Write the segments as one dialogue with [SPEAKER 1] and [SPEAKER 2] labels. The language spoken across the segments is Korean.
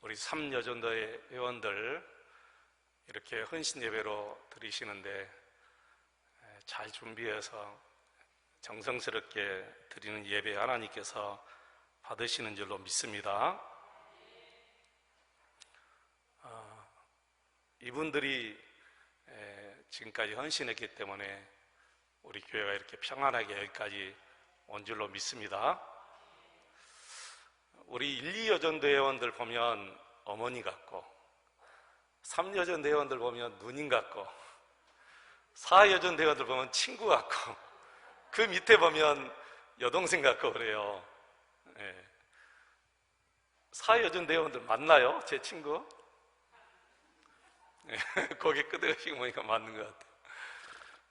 [SPEAKER 1] 우리 삼여전도회 회원들 이렇게 헌신 예배로 드리시는데 잘 준비해서 정성스럽게 드리는 예배 하나님께서 받으시는 줄로 믿습니다. 이분들이 지금까지 헌신했기 때문에 우리 교회가 이렇게 평안하게 여기까지 온 줄로 믿습니다. 우리 1, 2여전도 회원들 보면 어머니 같고, 3여전도 회원들 보면 누님 같고, 4여전도 회원들 보면 친구 같고, 그 밑에 보면 여동생 같고 그래요. 4여전도 회원들 맞나요? 제 친구? 고개 끄덕이고 보니까 맞는 것 같아요.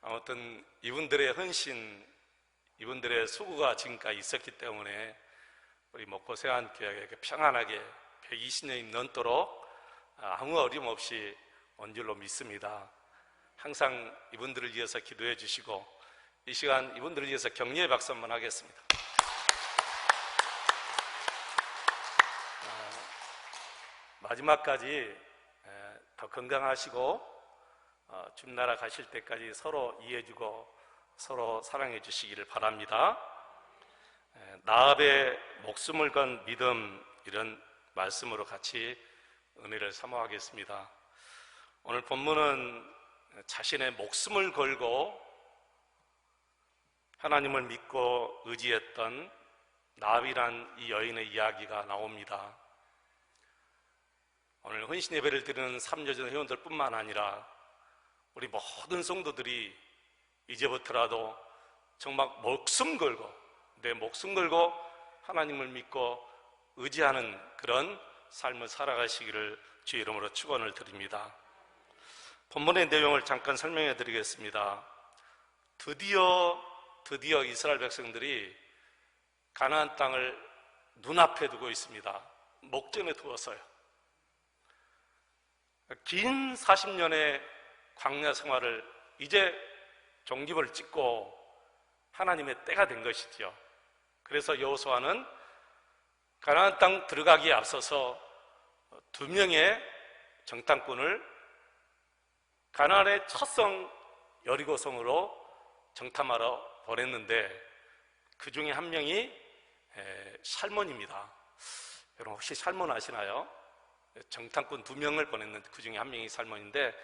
[SPEAKER 1] 아무튼 이분들의 헌신, 이분들의 수고가 지금까지 있었기 때문에 우리 목포세안교회가 이렇게 평안하게 120년이 넘도록 아무 어려움 없이 온 줄로 믿습니다. 항상 이분들을 위해서 기도해 주시고, 이 시간 이분들을 위해서 격려의 박수 한번 하겠습니다. 마지막까지 더 건강하시고 주나라 가실 때까지 서로 이해해주고 서로 사랑해 주시기를 바랍니다. 나합의 목숨을 건 믿음, 이런 말씀으로 같이 은혜를 사모하겠습니다. 오늘 본문은 자신의 목숨을 걸고 하나님을 믿고 의지했던 나합이란 이 여인의 이야기가 나옵니다. 오늘 헌신 예배를 드리는 삼여전 회원들 뿐만 아니라 우리 모든 성도들이 이제부터라도 정말 목숨 걸고, 내 목숨 걸고 하나님을 믿고 의지하는 그런 삶을 살아가시기를 주의 이름으로 축원을 드립니다. 본문의 내용을 잠깐 설명해 드리겠습니다. 드디어 이스라엘 백성들이 가나안 땅을 눈앞에 두고 있습니다. 목전에 두었어요. 긴 40년의 광야 생활을 이제 종집을 찍고 하나님의 때가 된 것이죠. 그래서 여호수아는 가나안 땅 들어가기에 앞서서 2명의 정탐꾼을 가나안의 첫 성 여리고성으로 정탐하러 보냈는데, 그 중에 한 명이 살몬입니다. 여러분 혹시 살몬 아시나요? 정탐꾼 2명을 보냈는데 그 중에 한 명이 살몬인데,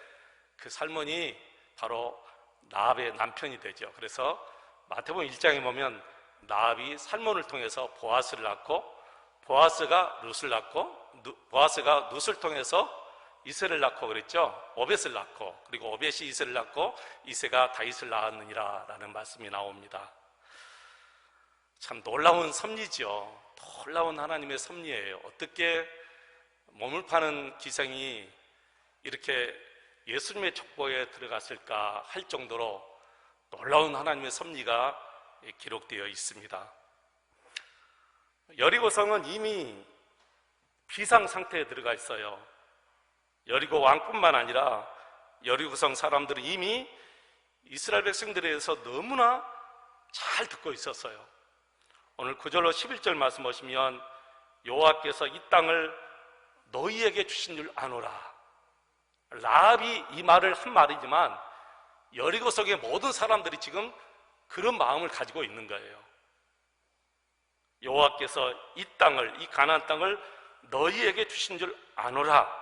[SPEAKER 1] 그 살몬이 바로 나합의 남편이 되죠. 그래서 마태복음 1장에 보면 나합이 살몬을 통해서 보아스를 낳고, 보아스가 룻을 낳고, 보아스가 룻을 통해서 이새를 낳고 그랬죠. 오벳을 낳고, 그리고 오벳이 이새를 낳고 이새가 다윗을 낳았느니라 라는 말씀이 나옵니다. 참 놀라운 섭리죠. 놀라운 하나님의 섭리예요. 어떻게 몸을 파는 기생이 이렇게 예수님의 족보에 들어갔을까 할 정도로 놀라운 하나님의 섭리가 기록되어 있습니다. 여리고성은 이미 비상 상태에 들어가 있어요. 여리고 왕뿐만 아니라 여리고성 사람들은 이미 이스라엘 백성들에 대해서 너무나 잘 듣고 있었어요. 오늘 9절로 11절 말씀 보시면 여호와께서 이 땅을 너희에게 주신 줄 아노라. 라합이 이 말을 한 말이지만 여리고성의 모든 사람들이 지금 그런 마음을 가지고 있는 거예요. 여호와께서 이 땅을, 이 가나안 땅을 너희에게 주신 줄 아노라.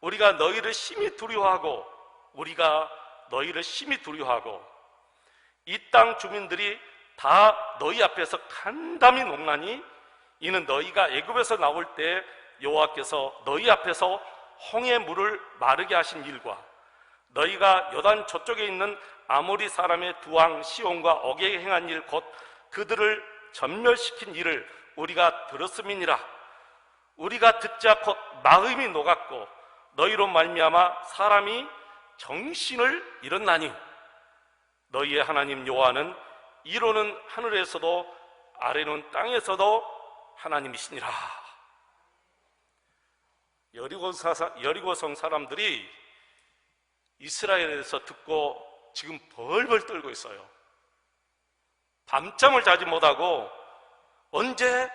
[SPEAKER 1] 우리가 너희를 심히 두려워하고 이 땅 주민들이 다 너희 앞에서 간담이 녹나니 이는 너희가 애굽에서 나올 때 여호와께서 너희 앞에서 홍해 물을 마르게 하신 일과 너희가 요단 저쪽에 있는 아모리 사람의 두 왕 시온과 옥에 행한 일, 곧 그들을 전멸시킨 일을 우리가 들었음이니라. 우리가 듣자 곧 마음이 녹았고 너희로 말미암아 사람이 정신을 잃었나니 너희의 하나님 여호와는 이로는 하늘에서도 아래는 땅에서도 하나님이시니라. 여리고성 사람들이 이스라엘에서 듣고 지금 벌벌 떨고 있어요. 밤잠을 자지 못하고 언제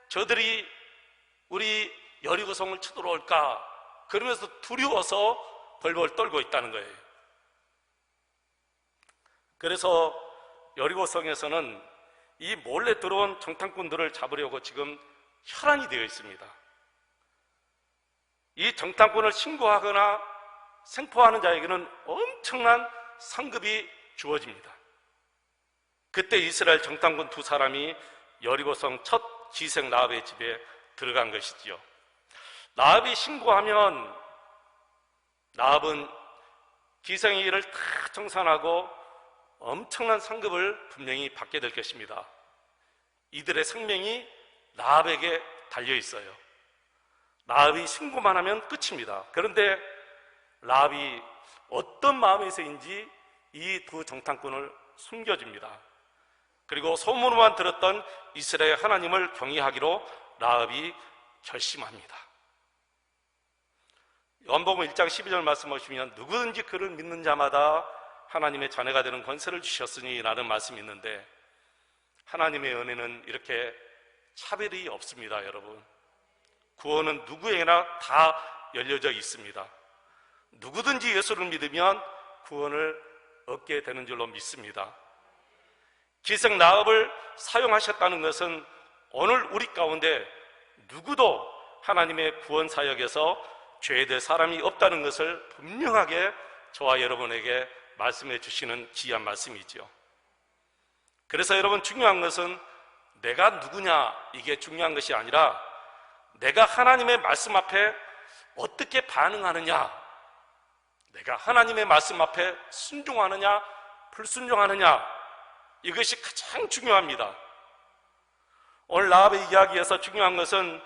[SPEAKER 1] 저들이 우리 여리고성을 쳐들어올까? 그러면서 두려워서 벌벌 떨고 있다는 거예요. 그래서 여리고성에서는 이 몰래 들어온 정탐꾼들을 잡으려고 지금 혈안이 되어 있습니다. 이 정탐꾼을 신고하거나 생포하는 자에게는 엄청난 상급이 주어집니다. 그때 이스라엘 정탐꾼 2사람이 여리고성 첫 기생 라합의 집에 들어간 것이지요. 라합이 신고하면 라합은 기생의 일을 다 청산하고 엄청난 상급을 분명히 받게 될 것입니다. 이들의 생명이 라합에게 달려 있어요. 라합이 신고만 하면 끝입니다. 그런데 라합이 어떤 마음에서인지 이 두 정탐꾼을 숨겨줍니다. 그리고 소문만 들었던 이스라엘 하나님을 경외하기로 라합이 결심합니다. 요한복음 1장 12절 말씀 보시면 누구든지 그를 믿는 자마다 하나님의 자녀가 되는 권세를 주셨으니 라는 말씀이 있는데, 하나님의 은혜는 이렇게 차별이 없습니다. 여러분, 구원은 누구에게나 다 열려져 있습니다. 누구든지 예수를 믿으면 구원을 얻게 되는 줄로 믿습니다. 기생 라합을 사용하셨다는 것은 오늘 우리 가운데 누구도 하나님의 구원 사역에서 죄될 사람이 없다는 것을 분명하게 저와 여러분에게 말씀해 주시는 귀한 말씀이죠. 그래서 여러분, 중요한 것은 내가 누구냐, 이게 중요한 것이 아니라 내가 하나님의 말씀 앞에 어떻게 반응하느냐, 내가 하나님의 말씀 앞에 순종하느냐 불순종하느냐, 이것이 가장 중요합니다. 오늘 라합의 이야기에서 중요한 것은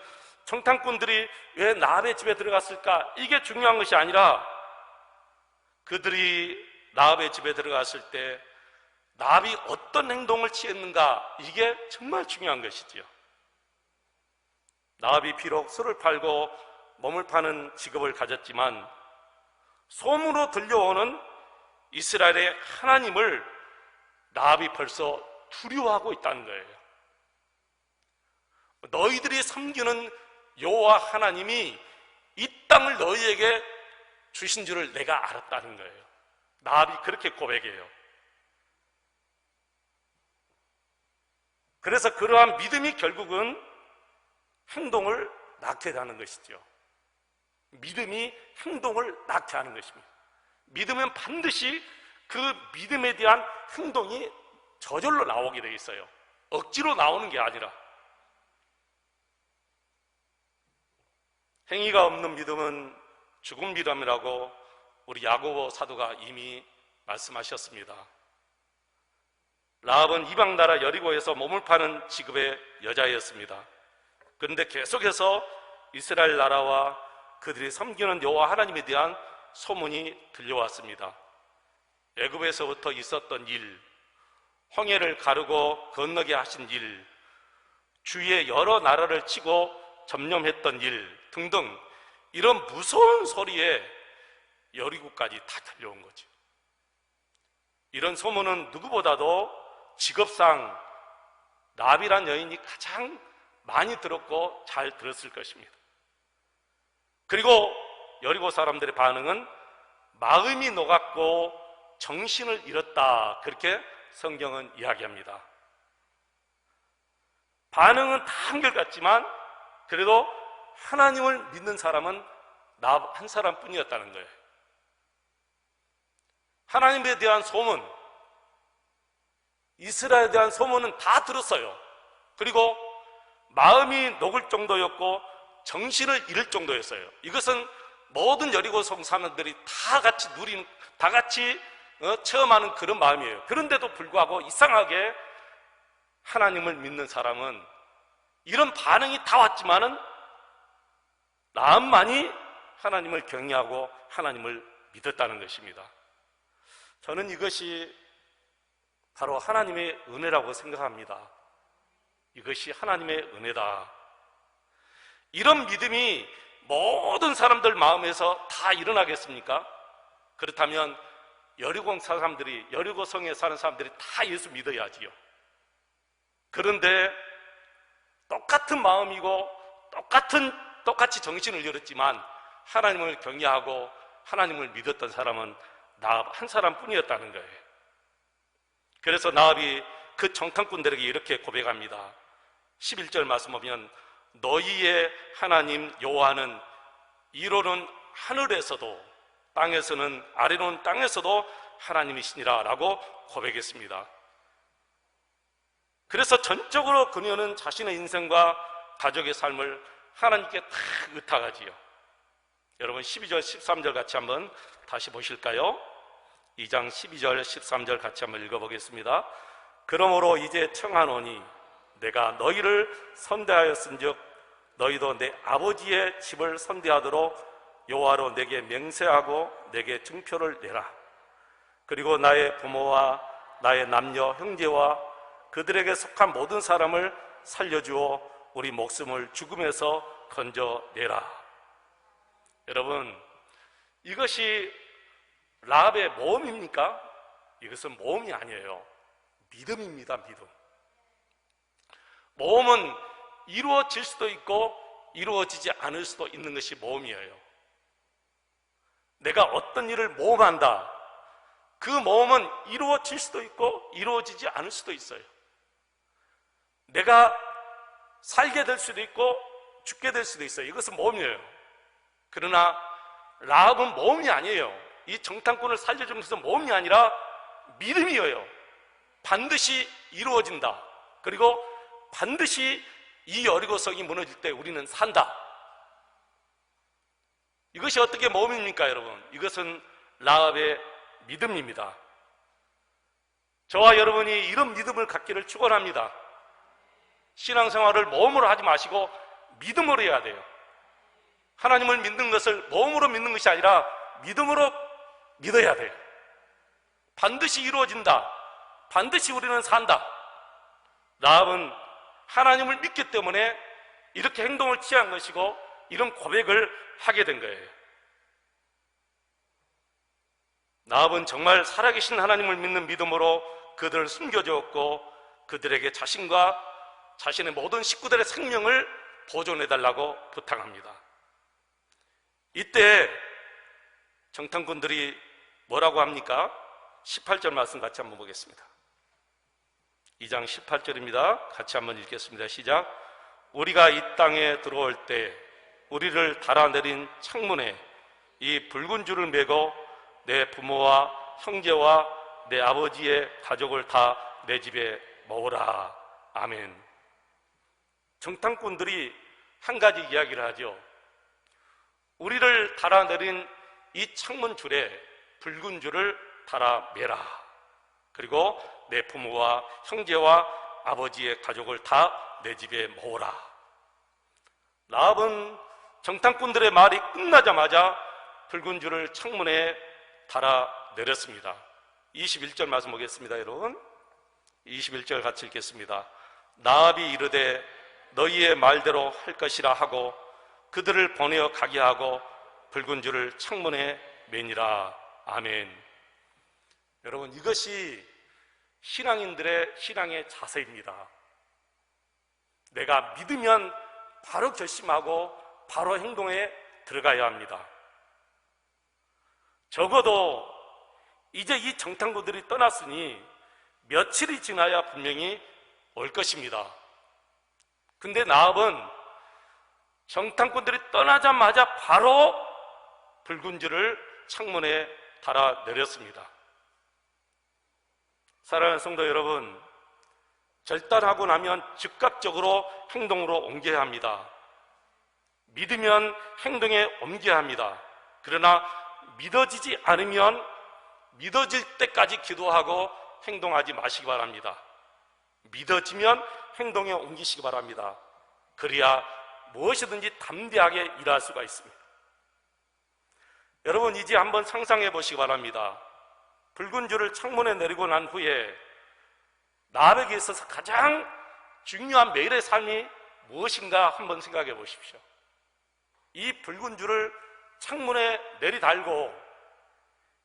[SPEAKER 1] 정탐꾼들이 왜 라합의 집에 들어갔을까, 이게 중요한 것이 아니라 그들이 라합의 집에 들어갔을 때 라합이 어떤 행동을 취했는가, 이게 정말 중요한 것이지요. 라합이 비록 소를 팔고 몸을 파는 직업을 가졌지만 소문으로 들려오는 이스라엘의 하나님을 라합이 벌써 두려워하고 있다는 거예요. 너희들이 섬기는 여호와 하나님이 이 땅을 너희에게 주신 줄을 내가 알았다는 거예요. 라합이 그렇게 고백해요. 그래서 그러한 믿음이 결국은 행동을 낳게 하는 것이죠. 믿음이 행동을 낳게 하는 것입니다. 믿으면 반드시 그 믿음에 대한 행동이 저절로 나오게 되어 있어요. 억지로 나오는 게 아니라. 행위가 없는 믿음은 죽은 믿음이라고 우리 야고보 사도가 이미 말씀하셨습니다. 라합은 이방 나라 여리고에서 몸을 파는 직업의 여자였습니다. 그런데 계속해서 이스라엘 나라와 그들이 섬기는 여호와 하나님에 대한 소문이 들려왔습니다. 애굽에서부터 있었던 일, 홍해를 가르고 건너게 하신 일, 주위의 여러 나라를 치고 점령했던 일 등등, 이런 무서운 소리에 여리고까지 다 들려온 거죠. 이런 소문은 누구보다도 직업상 라합이란 여인이 가장 많이 들었고 잘 들었을 것입니다. 그리고 여리고 사람들의 반응은 마음이 녹았고 정신을 잃었다, 그렇게 성경은 이야기합니다. 반응은 다 한결같지만 그래도 하나님을 믿는 사람은 라합 한 사람뿐이었다는 거예요. 하나님에 대한 소문, 이스라엘에 대한 소문은 다 들었어요. 그리고 마음이 녹을 정도였고 정신을 잃을 정도였어요. 이것은 모든 여리고성 사람들이 다 같이 체험하는 그런 마음이에요. 그런데도 불구하고 이상하게 하나님을 믿는 사람은 이런 반응이 다 왔지만은 라합만이 하나님을 경외하고 하나님을 믿었다는 것입니다. 저는 이것이 바로 하나님의 은혜라고 생각합니다. 이것이 하나님의 은혜다. 이런 믿음이 모든 사람들 마음에서 다 일어나겠습니까? 그렇다면 여리고성에 사는 사람들이 다 예수 믿어야지요. 그런데 똑같은 마음이고 똑같은 똑같이 정신을 잃었지만 하나님을 경외하고 하나님을 믿었던 사람은 나압 한 사람뿐이었다는 거예요. 그래서 나압이 그 정탐꾼들에게 이렇게 고백합니다. 11절 말씀 보면 너희의 하나님 여호와는 이로는 하늘에서도 땅에서는 아래로는 땅에서도 하나님이시니라 라고 고백했습니다. 그래서 전적으로 그녀는 자신의 인생과 가족의 삶을 하나님께 다 의탁하지요. 여러분 12절 13절 같이 한번 다시 보실까요? 2장 12절 13절 같이 한번 읽어보겠습니다. 그러므로 이제 청하노니 내가 너희를 선대하였은즉 너희도 내 아버지의 집을 선대하도록 여호와로 내게 맹세하고 내게 증표를 내라. 그리고 나의 부모와 나의 남녀 형제와 그들에게 속한 모든 사람을 살려주어 우리 목숨을 죽음에서 건져내라. 여러분, 이것이 라합의 모험입니까? 이것은 모험이 아니에요. 믿음입니다. 믿음. 모험은 이루어질 수도 있고 이루어지지 않을 수도 있는 것이 모험이에요. 내가 어떤 일을 모험한다. 그 모험은 이루어질 수도 있고 이루어지지 않을 수도 있어요. 내가 살게 될 수도 있고 죽게 될 수도 있어요. 이것은 모험이에요. 그러나 라합은 모험이 아니에요. 이 정탐꾼을 살려주는 것은 모험이 아니라 믿음이에요. 반드시 이루어진다. 그리고 반드시 이 여리고성이 무너질 때 우리는 산다. 이것이 어떻게 모험입니까, 여러분? 이것은 라합의 믿음입니다. 저와 여러분이 이런 믿음을 갖기를 축원합니다. 신앙생활을 모험으로 하지 마시고 믿음으로 해야 돼요. 하나님을 믿는 것을 모험으로 믿는 것이 아니라 믿음으로 믿어야 돼요. 반드시 이루어진다. 반드시 우리는 산다. 라합은 하나님을 믿기 때문에 이렇게 행동을 취한 것이고 이런 고백을 하게 된 거예요. 라합은 정말 살아계신 하나님을 믿는 믿음으로 그들을 숨겨주었고 그들에게 자신과 자신의 모든 식구들의 생명을 보존해달라고 부탁합니다. 이때 정탐꾼들이 뭐라고 합니까? 18절 말씀 같이 한번 보겠습니다. 2장 18절입니다. 같이 한번 읽겠습니다. 시작. 우리가 이 땅에 들어올 때 우리를 달아내린 창문에 이 붉은 줄을 매고 내 부모와 형제와 내 아버지의 가족을 다 내 집에 모으라. 아멘. 정탐꾼들이 한 가지 이야기를 하죠. 우리를 달아내린 이 창문 줄에 붉은 줄을 달아 매라. 그리고 내 부모와 형제와 아버지의 가족을 다 내 집에 모으라. 라합은 정탐꾼들의 말이 끝나자마자 붉은 줄을 창문에 달아 내렸습니다. 21절 말씀 보겠습니다, 여러분. 21절 같이 읽겠습니다. 라합이 이르되 너희의 말대로 할 것이라 하고 그들을 보내어 가게 하고 붉은 줄을 창문에 매니라. 아멘. 여러분, 이것이 신앙인들의 신앙의 자세입니다. 내가 믿으면 바로 결심하고 바로 행동에 들어가야 합니다. 적어도 이제 이 정탐꾼들이 떠났으니 며칠이 지나야 분명히 올 것입니다. 근데 나합은 정탐꾼들이 떠나자마자 바로 붉은 줄을 창문에 달아 내렸습니다. 사랑하는 성도 여러분, 결단하고 나면 즉각적으로 행동으로 옮겨야 합니다. 믿으면 행동에 옮겨야 합니다. 그러나 믿어지지 않으면 믿어질 때까지 기도하고 행동하지 마시기 바랍니다. 믿어지면 행동에 옮기시기 바랍니다. 그래야 무엇이든지 담대하게 일할 수가 있습니다. 여러분, 이제 한번 상상해 보시기 바랍니다. 붉은 줄을 창문에 내리고 난 후에 나합에게 있어서 가장 중요한 매일의 삶이 무엇인가 한번 생각해 보십시오. 이 붉은 줄을 창문에 내리달고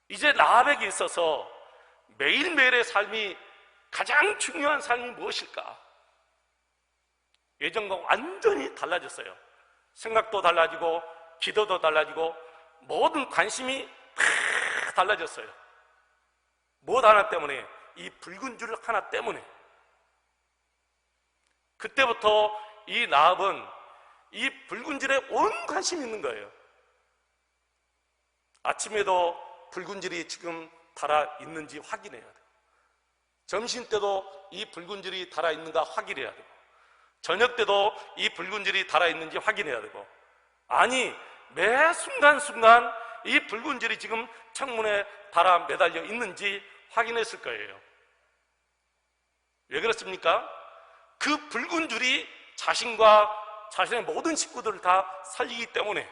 [SPEAKER 1] 이제 나합에게 있어서 매일매일의 삶이 가장 중요한 삶이 무엇일까? 예전과 완전히 달라졌어요. 생각도 달라지고 기도도 달라지고 모든 관심이 다 달라졌어요. 무엇 하나 때문에? 이 붉은 줄 하나 때문에. 그때부터 이 라합은 이 붉은 줄에 온 관심이 있는 거예요. 아침에도 붉은 줄이 지금 달아 있는지 확인해야 돼요. 점심 때도 이 붉은 줄이 달아 있는가 확인해야 되고, 저녁 때도 이 붉은 줄이 달아 있는지 확인해야 되고, 아니 매 순간순간 이 붉은 줄이 지금 창문에 달아 매달려 있는지 확인했을 거예요. 왜 그렇습니까? 그 붉은 줄이 자신과 자신의 모든 식구들을 다 살리기 때문에,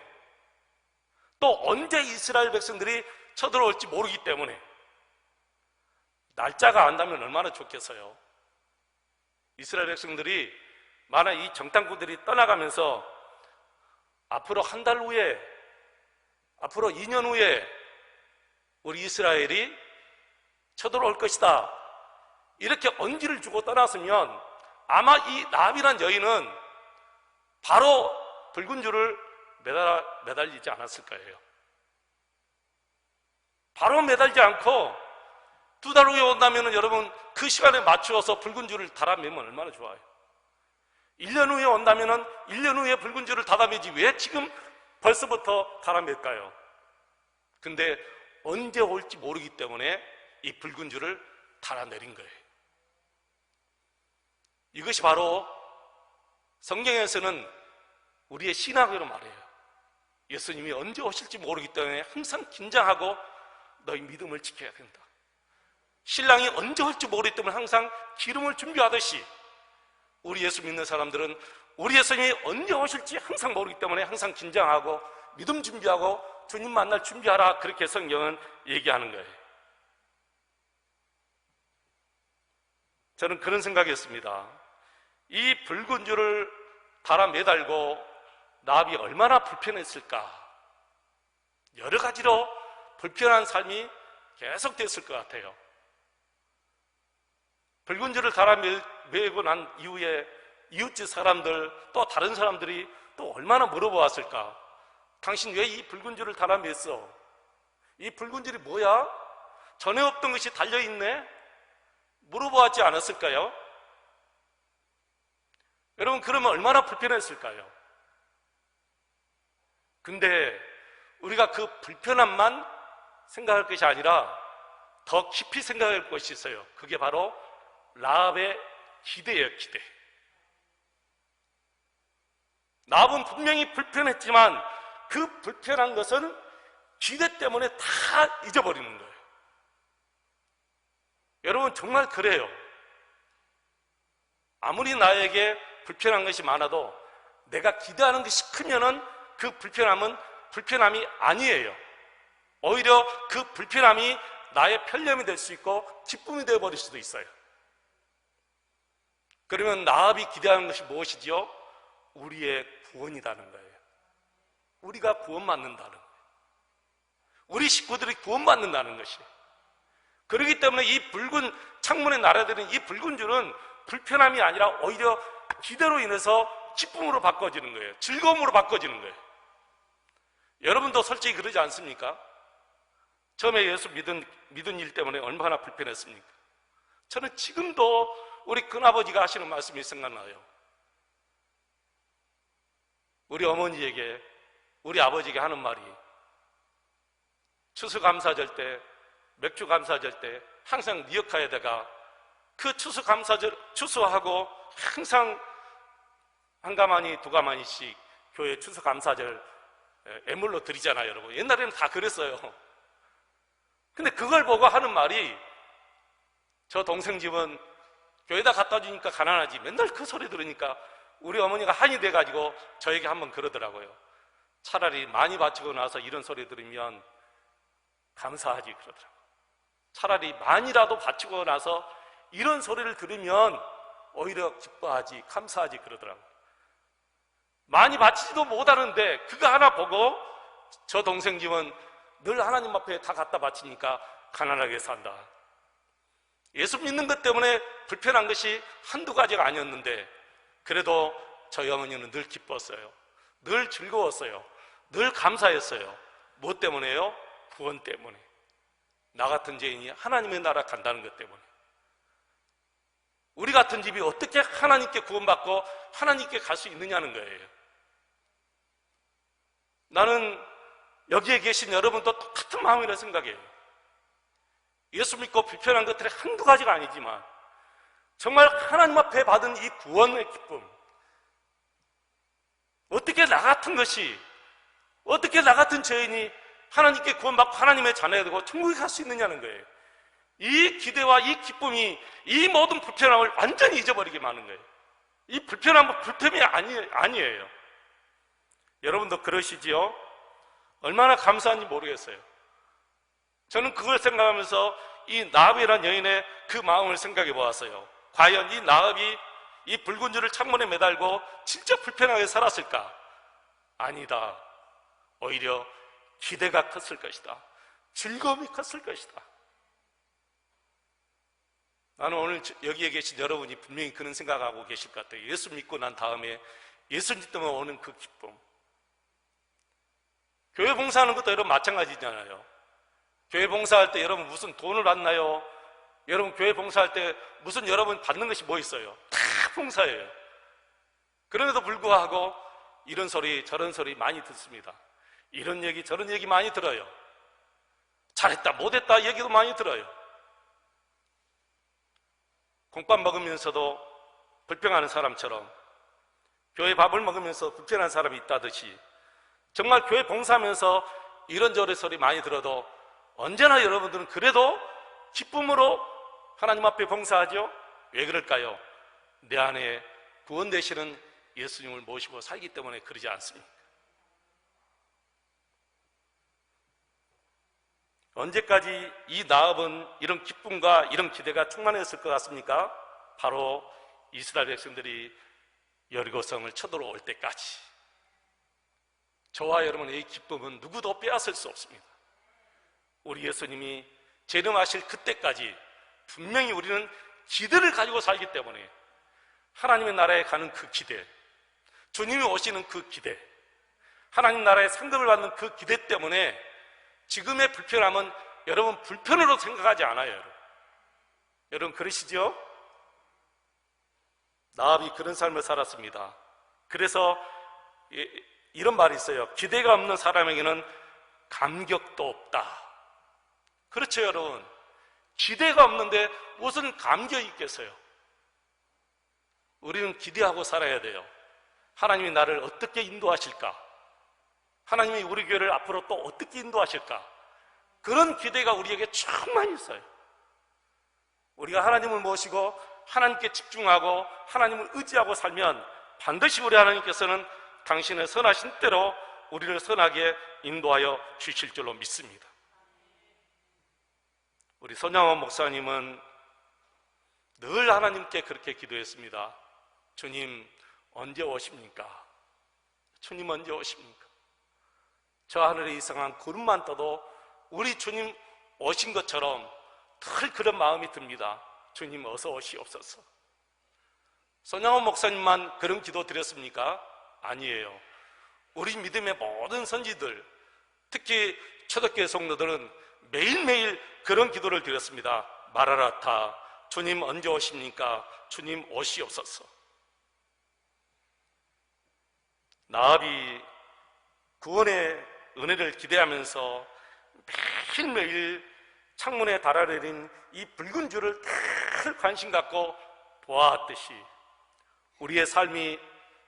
[SPEAKER 1] 또 언제 이스라엘 백성들이 쳐들어올지 모르기 때문에. 날짜가 안다면 얼마나 좋겠어요. 이스라엘 백성들이 만약 이 정탐꾼들이 떠나가면서 앞으로 한 달 후에, 앞으로 2년 후에 우리 이스라엘이 쳐들어올 것이다, 이렇게 언지를 주고 떠났으면 아마 이 라합이란 여인은 바로 붉은 줄을 매달리지 않았을 거예요. 바로 매달지 않고 2달 후에 온다면 여러분 그 시간에 맞추어서 붉은 줄을 달아매면 얼마나 좋아요. 1년 후에 온다면 1년 후에 붉은 줄을 달아매지 왜 지금 벌써부터 달아맬까요? 근데 언제 올지 모르기 때문에 이 붉은 줄을 달아내린 거예요. 이것이 바로 성경에서는 우리의 신학으로 말해요. 예수님이 언제 오실지 모르기 때문에 항상 긴장하고 너희 믿음을 지켜야 된다. 신랑이 언제 올지 모르기 때문에 항상 기름을 준비하듯이 우리 예수 믿는 사람들은 우리 예수님이 언제 오실지 항상 모르기 때문에 항상 긴장하고 믿음 준비하고 주님 만날 준비하라, 그렇게 성경은 얘기하는 거예요. 저는 그런 생각이었습니다. 이 붉은 줄을 달아 매달고 라합이 얼마나 불편했을까. 여러 가지로 불편한 삶이 계속됐을 것 같아요. 붉은 줄을 달아 매고 난 이후에 이웃집 사람들, 또 다른 사람들이 또 얼마나 물어보았을까. 당신 왜 이 붉은 줄을 달아 맸어? 이 붉은 줄이 뭐야? 전에 없던 것이 달려있네? 물어보았지 않았을까요? 여러분, 그러면 얼마나 불편했을까요? 근데 우리가 그 불편함만 생각할 것이 아니라 더 깊이 생각할 것이 있어요. 그게 바로 라합의 기대예요, 기대. 라합은 분명히 불편했지만 그 불편한 것은 기대 때문에 다 잊어버리는 거예요. 여러분, 정말 그래요. 아무리 나에게 불편한 것이 많아도 내가 기대하는 것이 크면은 그 불편함은 불편함이 아니에요. 오히려 그 불편함이 나의 편념이 될 수 있고 기쁨이 되어버릴 수도 있어요. 그러면 라합이 기대하는 것이 무엇이지요? 우리의 구원이라는 거예요. 우리가 구원받는다는 거예요. 우리 식구들이 구원받는다는 것이. 그렇기 때문에 이 붉은 창문에 날아드는 이 붉은 줄은 불편함이 아니라 오히려 기대로 인해서 기쁨으로 바꿔지는 거예요. 즐거움으로 바꿔지는 거예요. 여러분도 솔직히 그러지 않습니까? 처음에 예수 믿은 일 때문에 얼마나 불편했습니까? 저는 지금도 우리 큰아버지가 하시는 말씀이 생각나요. 우리 어머니에게, 우리 아버지에게 하는 말이, 추수감사절 때, 맥주 감사절 때 항상 리어카에다가 그 추수감사절 추수하고 항상 한 가마니 두 가마니씩 교회 추수감사절 애물로 드리잖아요, 여러분. 옛날에는 다 그랬어요. 근데 그걸 보고 하는 말이, 저 동생 집은 교회에다 갖다 주니까 가난하지, 맨날 그 소리 들으니까 우리 어머니가 한이 돼가지고 저에게 한번 그러더라고요. 차라리 많이 바치고 나서 이런 소리 들으면 감사하지, 그러더라고요. 차라리 많이라도 바치고 나서 이런 소리를 들으면 오히려 기뻐하지, 감사하지, 그러더라고요. 많이 바치지도 못하는데 그거 하나 보고 저 동생 집은 늘 하나님 앞에 다 갖다 바치니까 가난하게 산다. 예수 믿는 것 때문에 불편한 것이 한두 가지가 아니었는데 그래도 저희 어머니는 늘 기뻤어요. 늘 즐거웠어요. 늘 감사했어요. 무엇 때문에요? 구원 때문에. 나 같은 죄인이 하나님의 나라 간다는 것 때문에. 우리 같은 집이 어떻게 하나님께 구원받고 하나님께 갈 수 있느냐는 거예요. 나는 여기에 계신 여러분도 똑같은 마음이라 생각해요. 예수 믿고 불편한 것들이 한두 가지가 아니지만 정말 하나님 앞에 받은 이 구원의 기쁨, 어떻게 나 같은 것이, 어떻게 나 같은 죄인이 하나님께 구원받고 하나님의 자녀가 되고 천국에 갈 수 있느냐는 거예요. 이 기대와 이 기쁨이 이 모든 불편함을 완전히 잊어버리게 하는 거예요. 이 불편함은 불편이 아니에요. 여러분도 그러시지요? 얼마나 감사한지 모르겠어요. 저는 그걸 생각하면서 이 나합이라는 여인의 그 마음을 생각해 보았어요. 과연 이 나합이 이 붉은 줄을 창문에 매달고 진짜 불편하게 살았을까? 아니다. 오히려 기대가 컸을 것이다. 즐거움이 컸을 것이다. 나는 오늘 여기에 계신 여러분이 분명히 그런 생각하고 계실 것 같아요. 예수 믿고 난 다음에 예수님 때문에 오는 그 기쁨. 교회 봉사하는 것도 여러분 마찬가지잖아요. 교회 봉사할 때 여러분 무슨 돈을 받나요? 여러분 교회 봉사할 때 무슨 여러분 받는 것이 뭐 있어요? 다 봉사예요. 그럼에도 불구하고 이런 소리 저런 소리 많이 듣습니다. 이런 얘기 저런 얘기 많이 들어요. 잘했다 못했다 얘기도 많이 들어요. 공밥 먹으면서도 불평하는 사람처럼 교회 밥을 먹으면서 불편한 사람이 있다듯이 정말 교회 봉사하면서 이런저런 소리 많이 들어도 언제나 여러분들은 그래도 기쁨으로 하나님 앞에 봉사하죠? 왜 그럴까요? 내 안에 구원 되시는 예수님을 모시고 살기 때문에 그러지 않습니까? 언제까지 이 나합은 이런 기쁨과 이런 기대가 충만했을 것 같습니까? 바로 이스라엘 백성들이 여리고성을 쳐들어올 때까지. 저와 여러분의 이 기쁨은 누구도 빼앗을 수 없습니다. 우리 예수님이 재림하실 그때까지 분명히 우리는 기대를 가지고 살기 때문에 하나님의 나라에 가는 그 기대, 주님이 오시는 그 기대, 하나님 나라의 상급을 받는 그 기대 때문에 지금의 불편함은 여러분 불편으로 생각하지 않아요. 여러분 그러시죠? 나합이 그런 삶을 살았습니다. 그래서 이런 말이 있어요. 기대가 없는 사람에게는 감격도 없다. 그렇죠 여러분. 기대가 없는데 무슨 감격이 있겠어요? 우리는 기대하고 살아야 돼요. 하나님이 나를 어떻게 인도하실까? 하나님이 우리 교회를 앞으로 또 어떻게 인도하실까? 그런 기대가 우리에게 충만히 있어요. 우리가 하나님을 모시고 하나님께 집중하고 하나님을 의지하고 살면 반드시 우리 하나님께서는 당신의 선하신 때로 우리를 선하게 인도하여 주실 줄로 믿습니다. 우리 손양원 목사님은 늘 하나님께 그렇게 기도했습니다. 주님 언제 오십니까? 주님 언제 오십니까? 저 하늘에 이상한 구름만 떠도 우리 주님 오신 것처럼 늘 그런 마음이 듭니다. 주님 어서 오시옵소서. 손양원 목사님만 그런 기도 드렸습니까? 아니에요. 우리 믿음의 모든 선지들, 특히 초대교회 성도들은 매일매일 그런 기도를 드렸습니다. 마라나타, 주님 언제 오십니까? 주님 오시옵소서. 나합이 구원의 은혜를 기대하면서 매일매일 창문에 달아내린 이 붉은 줄을 늘 관심 갖고 보았듯이 우리의 삶이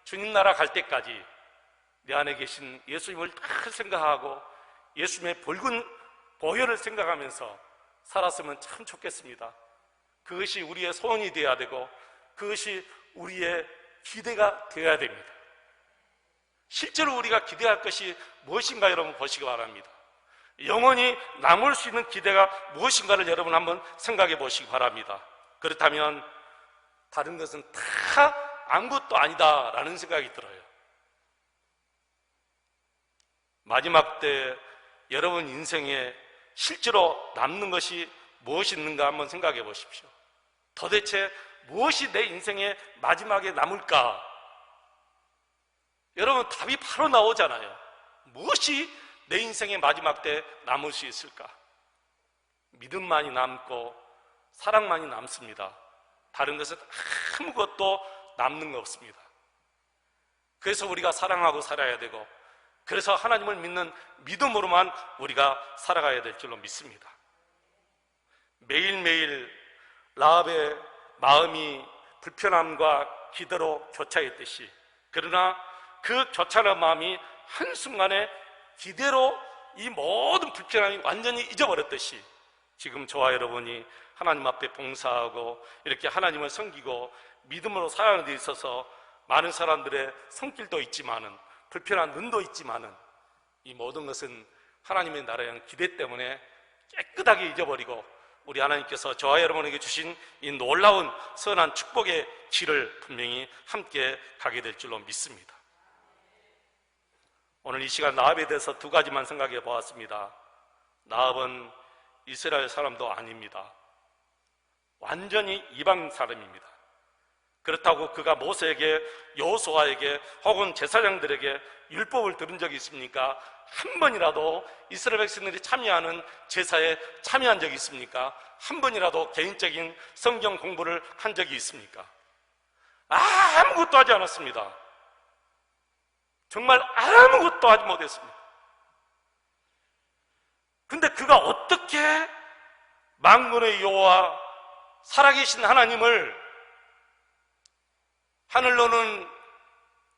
[SPEAKER 1] 주님 나라 갈 때까지 내 안에 계신 예수님을 늘 생각하고 예수님의 붉은 보혈을 생각하면서 살았으면 참 좋겠습니다. 그것이 우리의 소원이 되어야 되고 그것이 우리의 기대가 되어야 됩니다. 실제로 우리가 기대할 것이 무엇인가 여러분 보시기 바랍니다. 영원히 남을 수 있는 기대가 무엇인가를 여러분 한번 생각해 보시기 바랍니다. 그렇다면 다른 것은 다 아무것도 아니다라는 생각이 들어요. 마지막 때 여러분 인생에 실제로 남는 것이 무엇이 있는가 한번 생각해 보십시오. 도대체 무엇이 내 인생의 마지막에 남을까? 여러분, 답이 바로 나오잖아요. 무엇이 내 인생의 마지막 때 남을 수 있을까? 믿음만이 남고 사랑만이 남습니다. 다른 것은 아무것도 남는 거 없습니다. 그래서 우리가 사랑하고 살아야 되고, 그래서 하나님을 믿는 믿음으로만 우리가 살아가야 될 줄로 믿습니다. 매일매일 라합의 마음이 불편함과 기대로 교차했듯이, 그러나 그 교차한 마음이 한순간에 기대로 이 모든 불편함이 완전히 잊어버렸듯이, 지금 저와 여러분이 하나님 앞에 봉사하고 이렇게 하나님을 섬기고 믿음으로 살아가는 데 있어서 많은 사람들의 손길도 있지만은, 불편한 눈도 있지만은, 이 모든 것은 하나님의 나라에 대한 기대 때문에 깨끗하게 잊어버리고, 우리 하나님께서 저와 여러분에게 주신 이 놀라운 선한 축복의 길을 분명히 함께 가게 될 줄로 믿습니다. 오늘 이 시간 나합에 대해서 두 가지만 생각해 보았습니다. 나합은 이스라엘 사람도 아닙니다. 완전히 이방 사람입니다. 그렇다고 그가 모세에게, 여호수아에게 혹은 제사장들에게 율법을 들은 적이 있습니까? 한 번이라도 이스라엘 백성들이 참여하는 제사에 참여한 적이 있습니까? 한 번이라도 개인적인 성경 공부를 한 적이 있습니까? 아무것도 하지 않았습니다. 정말 아무것도 하지 못했습니다. 근데 그가 어떻게 만군의 여호와 살아계신 하나님을,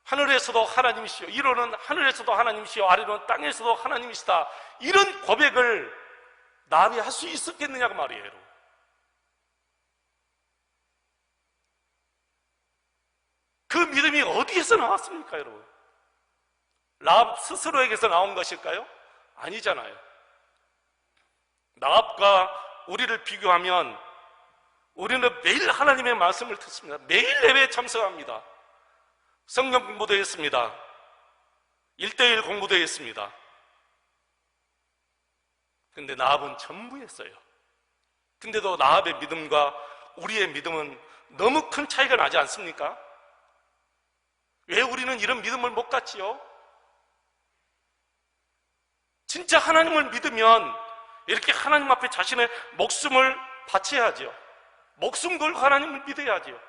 [SPEAKER 1] 하늘에서도 하나님이시오, 위로는 하늘에서도 하나님이시오, 아래로는 땅에서도 하나님이시다, 이런 고백을 나합이 할 수 있었겠느냐고 말이에요. 그 믿음이 어디에서 나왔습니까, 여러분? 나합 스스로에게서 나온 것일까요? 아니잖아요. 나합과 우리를 비교하면 우리는 매일 하나님의 말씀을 듣습니다. 매일 예배에 참석합니다. 성경 공부도 했습니다. 1:1 공부도 했습니다. 근데 나합은 전부 했어요. 근데도 나합의 믿음과 우리의 믿음은 너무 큰 차이가 나지 않습니까? 왜 우리는 이런 믿음을 못 갖지요? 진짜 하나님을 믿으면 이렇게 하나님 앞에 자신의 목숨을 바쳐야죠. 목숨 걸고 하나님을 믿어야죠.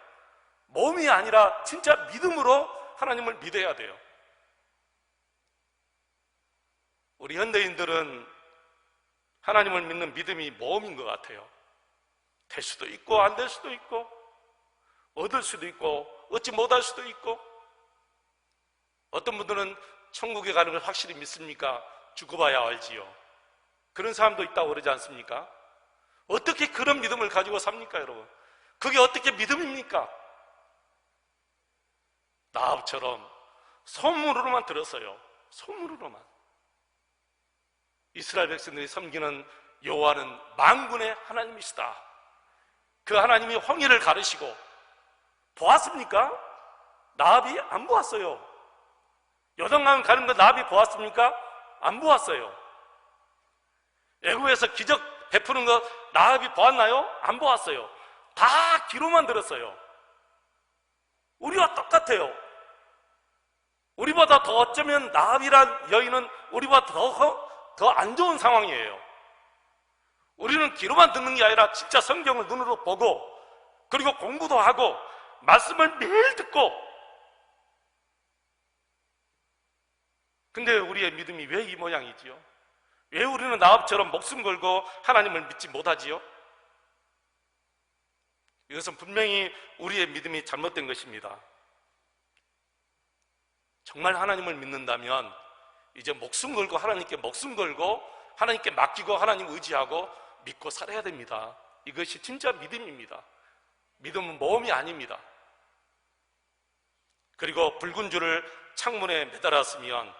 [SPEAKER 1] 몸이 아니라 진짜 믿음으로 하나님을 믿어야 돼요. 우리 현대인들은 하나님을 믿는 믿음이 모험인 것 같아요. 될 수도 있고 안 될 수도 있고, 얻을 수도 있고 얻지 못할 수도 있고. 어떤 분들은 천국에 가는 걸 확실히 믿습니까? 죽어봐야 알지요. 그런 사람도 있다고 그러지 않습니까? 어떻게 그런 믿음을 가지고 삽니까, 여러분? 그게 어떻게 믿음입니까? 나합처럼 소문으로만 들었어요. 소문으로만. 이스라엘 백성들이 섬기는 여호와는 만군의 하나님이시다. 그 하나님이 홍해를 가르시고 보았습니까? 나합이 안 보았어요. 요단강 가는 거 나합이 보았습니까? 안 보았어요. 애굽에서 기적 베푸는 거 나합이 보았나요? 안 보았어요. 다 귀로만 들었어요. 우리와 똑같아요. 우리보다 더 어쩌면 나합이란 여인은 우리보다 더 안 좋은 상황이에요. 우리는 귀로만 듣는 게 아니라 진짜 성경을 눈으로 보고, 그리고 공부도 하고 말씀을 매일 듣고. 근데 우리의 믿음이 왜 이 모양이지요? 왜 우리는 나합처럼 목숨 걸고 하나님을 믿지 못하지요? 이것은 분명히 우리의 믿음이 잘못된 것입니다. 정말 하나님을 믿는다면 이제 목숨 걸고 하나님께 목숨 걸고 하나님께 맡기고 하나님 의지하고 믿고 살아야 됩니다. 이것이 진짜 믿음입니다. 믿음은 모험이 아닙니다. 그리고 붉은 줄을 창문에 매달았으면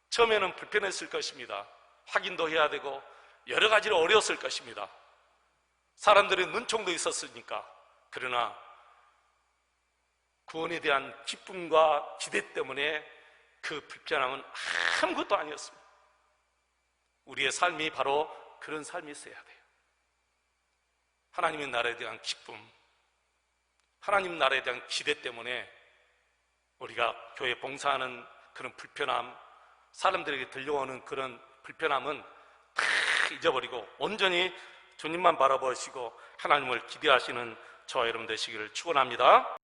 [SPEAKER 1] 처음에는 불편했을 것입니다. 확인도 해야 되고 여러 가지로 어려웠을 것입니다. 사람들의 눈총도 있었으니까. 그러나 구원에 대한 기쁨과 기대 때문에 그 불편함은 아무것도 아니었습니다. 우리의 삶이 바로 그런 삶이 있어야 돼요. 하나님의 나라에 대한 기쁨, 하나님 나라에 대한 기대 때문에 우리가 교회 봉사하는 그런 불편함, 사람들에게 들려오는 그런 불편함은 다 잊어버리고 온전히 주님만 바라보시고 하나님을 기대하시는 저와 여러분 되시기를 축원합니다.